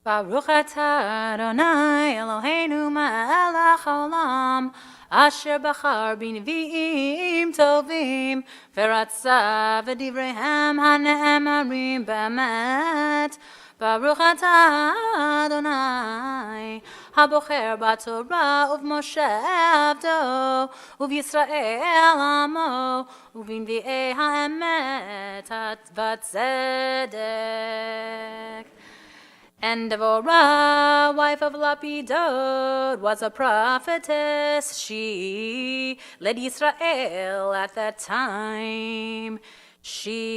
Baruch atah Adonai Eloheinu melech haolam, asher bachar b'neviim tovim, v'ratza v'divreihem hane'emarim b'emet. Baruch atah Adonai, habocher b'torah uv'Moshe avdo, uv'Yisrael amo, uv'nvi'ei ha'emet v'tzedek. And Deborah, wife of Lapidot, was a prophetess. She led Israel at that time. She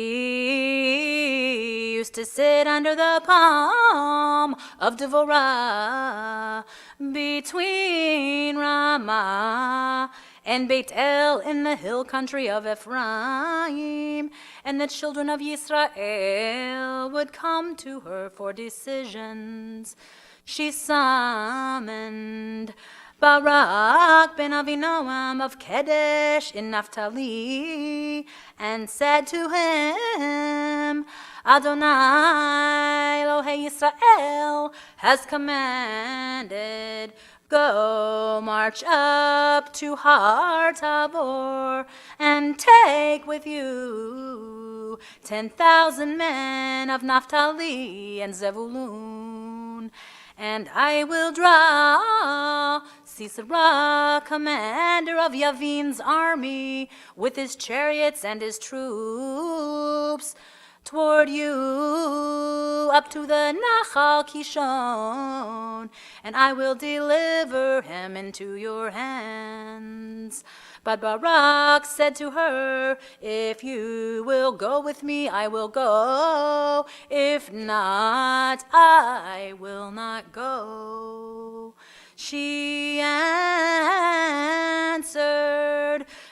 used to sit under the palm of Deborah between Ramah and Beit El in the hill country of Ephraim, and the children of Israel would come to her for decisions. She summoned Barak ben Avinoam of Kedesh in Naphtali and said to him, Adonai Elohei Yisrael has commanded, go march up to Har Tabor and take with you 10,000 men of Naphtali and Zebulun, and I will draw Sisera, commander of Yavin's army, with his chariots and his troops, toward you up to the Nachal Kishon, and I will deliver him into your hands. But Barak said to her, if you will go with me, I will go. If not, I will not go. She answered,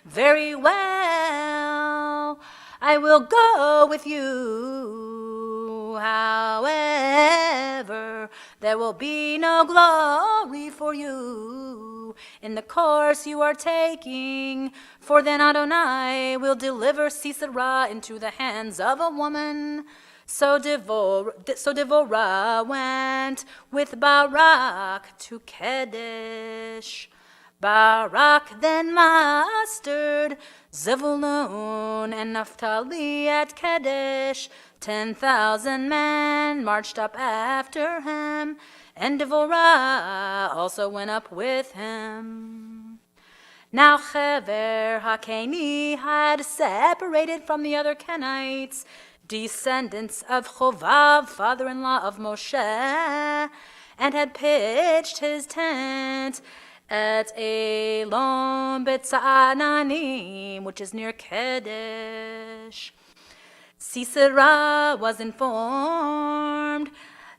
very well, I will go with you. However, there will be no glory for you in the course you are taking, for then Adonai will deliver Sisera into the hands of a woman. So Deborah went with Barak to Kedesh. Barak then mustered Zebulun and Naphtali at Kedesh. 10,000 men marched up after him, and Deborah also went up with him. Now Hever HaKeni had separated from the other Kenites, descendants of Chovav, father-in-law of Moshe, and had pitched his tent at Elon Betzananim, which is near Kedesh. Sisera was informed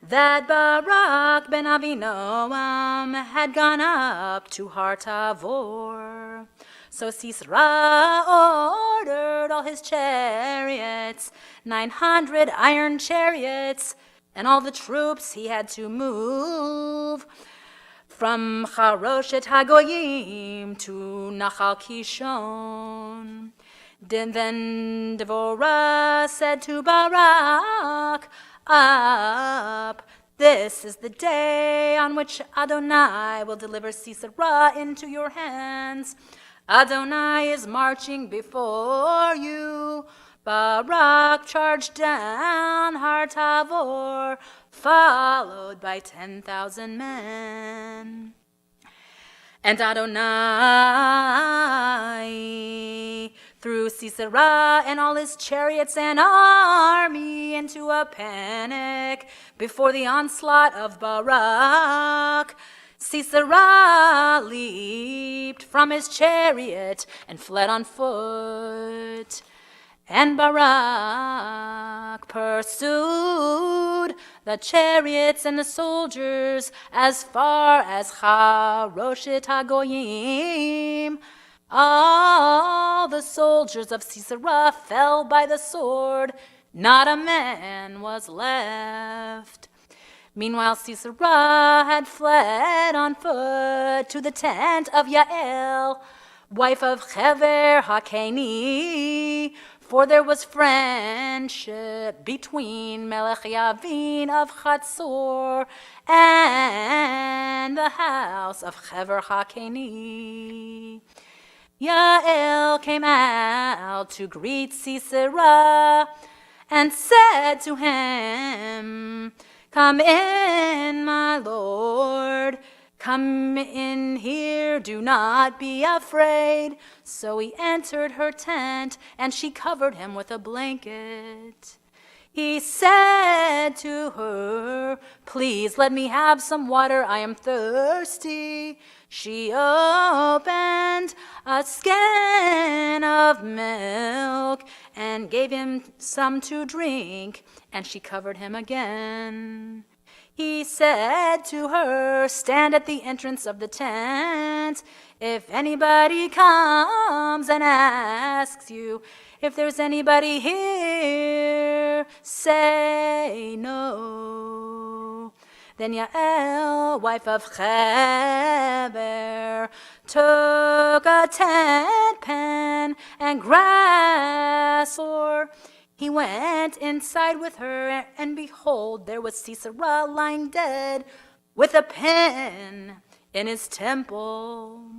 that Barak ben Avinoam had gone up to Har Tavor. So Sisera ordered all his chariots, 900 iron chariots, and all the troops he had to move from Charoshet Hagoyim to Nachal Kishon. Then Deborah said to Barak, up, this is the day on which Adonai will deliver Sisera into your hands. Adonai is marching before you. Barak charged down Har Tavor, followed by 10,000 men. And Adonai threw Sisera and all his chariots and army into a panic before the onslaught of Barak. Sisera leaped from his chariot and fled on foot. And Barak pursued the chariots and the soldiers as far as Charoshet Hagoyim. All the soldiers of Sisera fell by the sword. Not a man was left. Meanwhile, Sisera had fled on foot to the tent of Yael, wife of Hever HaKeni, For there was friendship between Melech Yavin of Chatzor and the house of Hever HaKeni. Yael came out to greet Sisera and said to him, "Come in, my lord. Come in here, do not be afraid." So he entered her tent, and she covered him with a blanket. He said to her, "Please let me have some water, I am thirsty." She opened a skin of milk and gave him some to drink, and she covered him again. He said to her, "Stand at the entrance of the tent. If anybody comes and asks you if there's anybody here, say no." Then Yael, wife of Heber, took a tent pen and grass or he went inside with her, and behold, there was Sisera lying dead with a pen in his temple.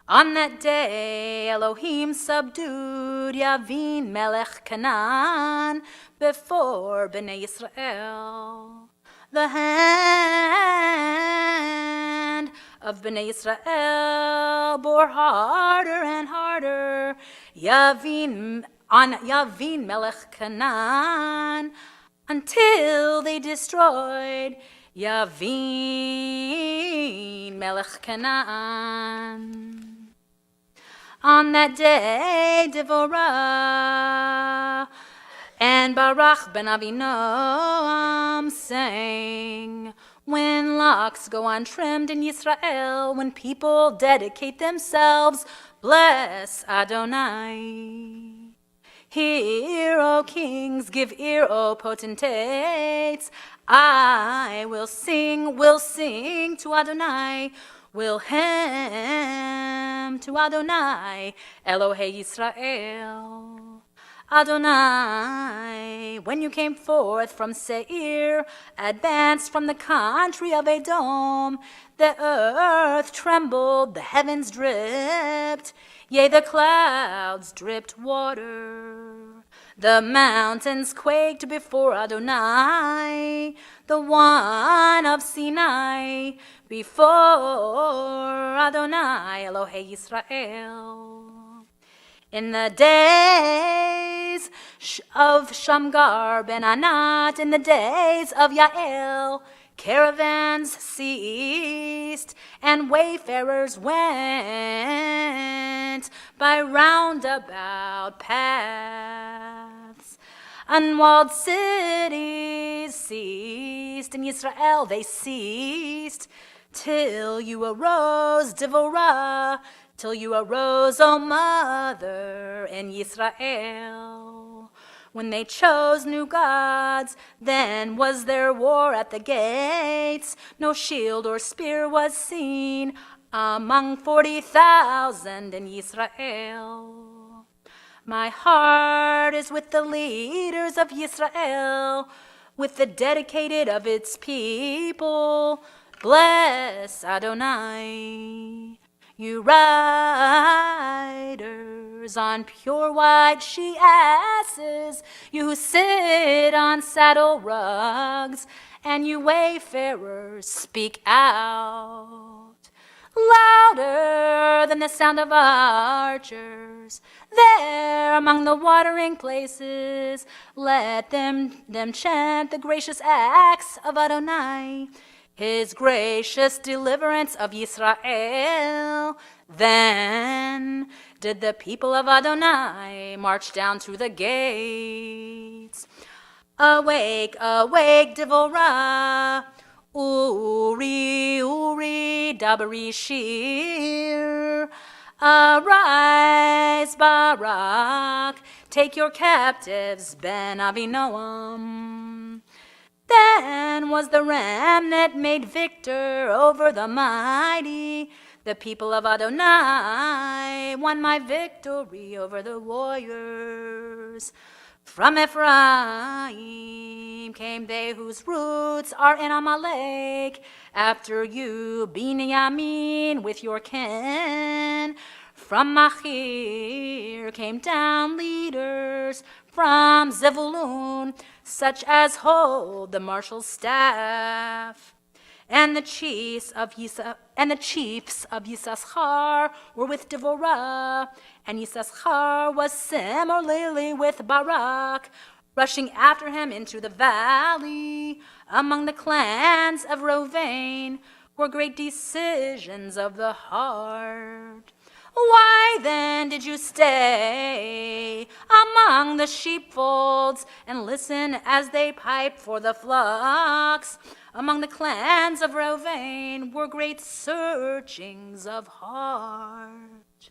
On that day, Elohim subdued Yavin Melech Canaan before Bnei Israel. The hand of Bnei Israel bore harder and harder on Yavin Melech Canaan until they destroyed Yavin Melech Canaan. On that day, Deborah and Barak ben Avinoam sang, "When locks go untrimmed in Yisrael, when people dedicate themselves, bless Adonai. Hear, O kings, give ear, O potentates. I will sing to Adonai, will hymn to Adonai, Elohei Yisrael. Adonai, when you came forth from Seir, advanced from the country of Edom, the earth trembled, the heavens dripped, yea, the clouds dripped water. The mountains quaked before Adonai, the one of Sinai, before Adonai, Elohei Yisrael. In the days of Shamgar ben Anat, in the days of Yael, caravans ceased, and wayfarers went by roundabout paths. Unwalled cities ceased, in Yisrael they ceased, till you arose, Deborah, till you arose, O mother, in Yisrael. When they chose new gods, then was there war at the gates. No shield or spear was seen among 40,000 in Yisrael. My heart is with the leaders of Yisrael, with the dedicated of its people. Bless Adonai. You riders on pure white she-asses, you who sit on saddle rugs, and you wayfarers speak out. Louder than the sound of archers, there among the watering places, let them chant the gracious acts of Adonai, his gracious deliverance of Yisrael. Then did the people of Adonai march down to the gates. Awake, awake, Deborah, Uri, Uri, Dabari Shir. Arise, Barak, take your captives, Ben Avinoam. Then was the remnant made victor over the mighty. The people of Adonai won my victory over the warriors. From Ephraim came they whose roots are in Amalek. After you, Binyamin, with your kin. From Machir came down leaders. From Zebulun, such as hold the marshal's staff. And the chiefs of Yisachar were with Deborah, and Yisachar was similarly with Barak, rushing after him into the valley. Among the clans of Reuven were great decisions of the heart. Why then did you stay among the sheepfolds and listen as they piped for the flocks? Among the clans of Reuven were great searchings of heart.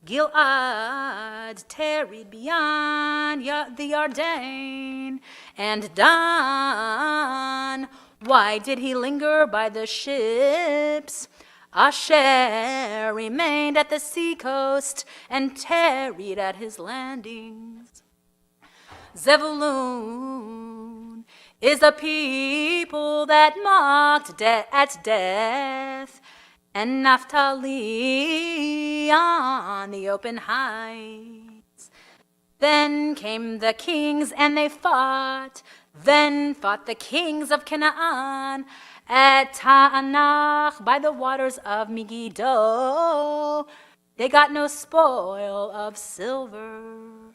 Gilad tarried beyond the Yarden, and Dan, why did he linger by the ships? Asher remained at the seacoast and tarried at his landings. Zebulun is a people that mocked at death, and Naphtali on the open heights. Then came the kings and they fought. Then fought the kings of Canaan at Taanach by the waters of Megiddo. They got no spoil of silver.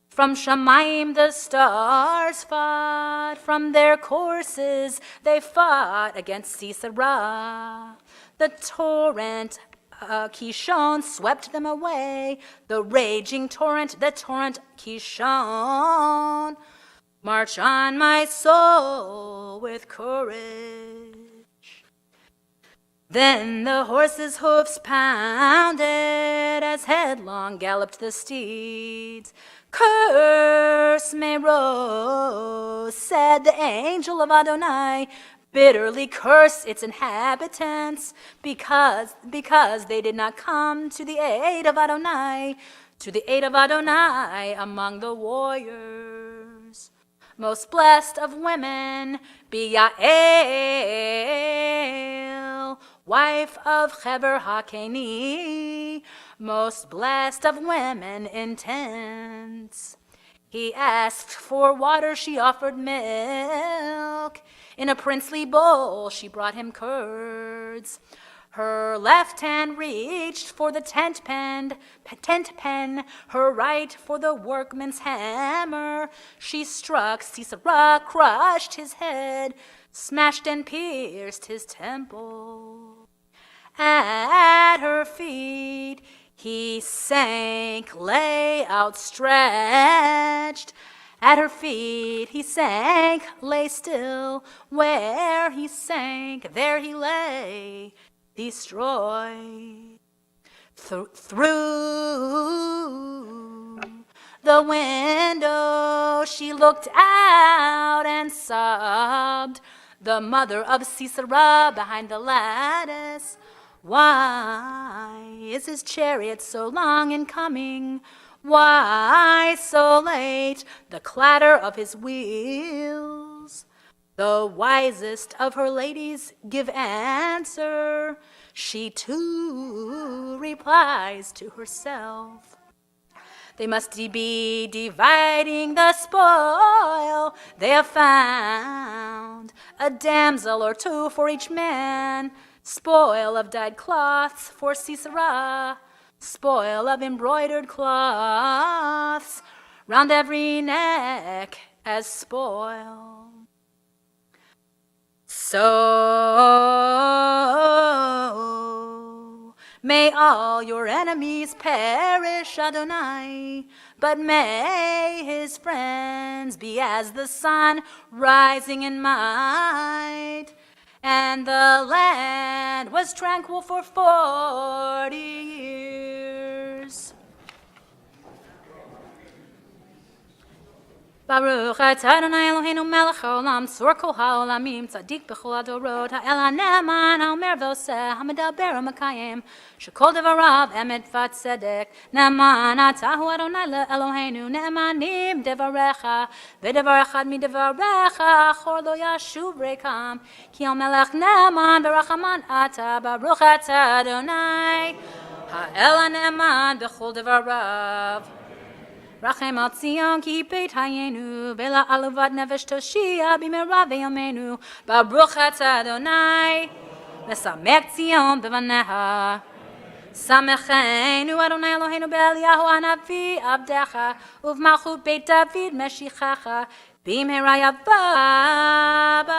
From Shamayim the stars fought. From their courses they fought against Sisera. The torrent Kishon swept them away. The raging torrent, the torrent Kishon. March on, my soul, with courage. Then the horses' hoofs pounded as headlong galloped the steeds. Curse Meroz, said the angel of Adonai, bitterly curse its inhabitants, because they did not come to the aid of Adonai, among the warriors. Most blessed of women be Yael, wife of Heber Hakeni, most blessed of women in tents. He asked for water, she offered milk. In a princely bowl she brought him curds. Her left hand reached for the tent pen, her right for the workman's hammer. She struck Sisera, crushed his head, smashed and pierced his temple. At her feet he sank, lay outstretched. At her feet he sank, lay still. Where he sank, there he lay, destroyed. Through the window she looked out and sobbed, the mother of Sisera behind the lattice. Why is his chariot so long in coming? Why so late the clatter of his wheels? The wisest of her ladies give answer. She too replies to herself. They must be dividing the spoil. They have found a damsel or two for each man. Spoil of dyed cloths for Sisera. Spoil of embroidered cloths round every neck as spoil. So may all your enemies perish, Adonai, but may his friends be as the sun rising in might. And the land was tranquil for 40 years. Baruch atah Adonai Eloheinu melech haolam, tzor kol ha'olamim, tzadik b'chol adorot, ha'el ha'ne'eman, ha'omer v'oseh, ha'medaber ha'mekayim, shekol devarav emet v'tzedek, ne'eman atah hu Adonai Eloheinu, ne'emanim devarecha, v'devar echad midevarecha, achor lo yashuv rekam, ki ha'melech ne'eman v'rachaman atah, baruch atah Adonai, ha'el ha'ne'eman b'chol devarav. Rachem al Tzion ki beit hayenu, bela aluvad nefesh toshia b'mera v'yomenu, baruch atah Adonai, mesamek Tzion b'vaneha. Samechenu Adonai Eloheinu be'eliyahu hanavi abdecha, uv'malchut beit David meshichacha, b'mera yavad.